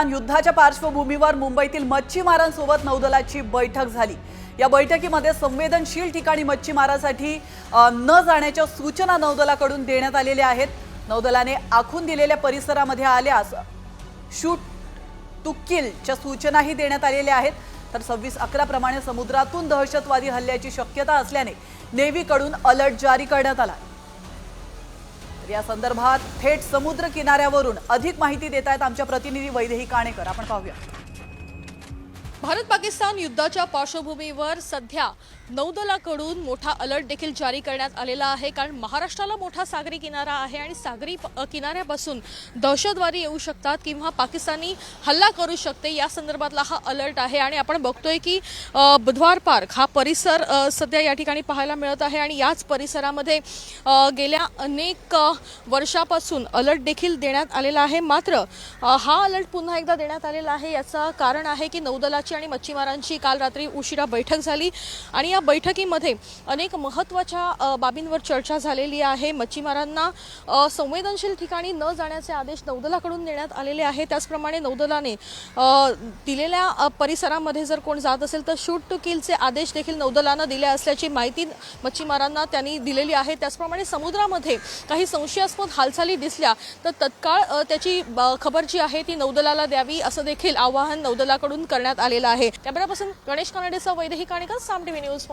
पाकिस्तान युद्धाच्या पार्श्वभूमीवर मुंबईतील मच्छीमारांसोबत नौदलाची बैठक झाली। या बैठकीमध्ये संवेदनशील ठिकाणी मच्छीमारांसाठी न जाण्याच्या सूचना नौदलाकडून देण्यात आलेल्या आहेत। नौदलाने आखून दिलेल्या परिसरामध्ये आल्यास शूट टू किलच्या सूचनाही देण्यात आलेल्या आहेत। तर 26/11 प्रमाणे समुद्रातून दहशतवादी हल्ल्याची शक्यता असल्याने नेव्हीकडून अलर्ट जारी करण्यात आला। या संदर्भात थेट समुद्र किनाऱ्यावरून अधिक माहिती देत आहेत आमच्या प्रतिनिधी वैदेही काणेकर। आपण पाहूया। भारत पाकिस्तान युद्धाच्या पार्श्वभूमीवर सध्या नौदलाकडून मोठा अलर्ट देखील जारी करण्यात आलेला आहे, कारण महाराष्ट्राला मोठा सागरी किनारा आहे आणि सागरी किनाऱ्यापासून दहशतवादी येऊ शकतात किंवा पाकिस्तानी हल्ला करू शकते, या संदर्भातला हा अलर्ट आहे। आणि आपण बघतोय की बुधवार पार्क हा परिसर सध्या या ठिकाणी पाहायला मिळत आहे आणि याच परिसरामध्ये गेल्या अनेक वर्षापासून अलर्ट देखील देण्यात आलेला आहे। मात्र हा अलर्ट पुन्हा एकदा देण्यात आलेला आहे, याचं कारण आहे की नौदलाची आणि मच्छीमारांची काल रात्री उशिरा बैठक झाली आणि या बैठकीमध्ये अनेक महत्त्वाच्या बाबींवर चर्चा झालेली आहे। मच्छीमारांना संवेदनशील ठिकाणी न जाण्याचे आदेश नौदलाकडून देण्यात आलेले आहेत। त्याचप्रमाणे नौदलाने दिलेल्या परिसरामध्ये जर कोण जात असेल तर शूट टू किलचे आदेश देखील नौदलानं दिले असल्याची माहिती मच्छीमारांना त्यांनी दिलेली आहे। त्याचप्रमाणे समुद्रामध्ये काही संशयास्पद हालचाली दिसल्या तर तत्काळ त्याची खबर जी आहे ती नौदलाला द्यावी, असं देखील आवाहन नौदलाकडून करण्यात आलेलं आहे। कॅमेरापर्सन गणेश कानडेसह वैदेही काणेकर, साम टीव्ही न्यूज।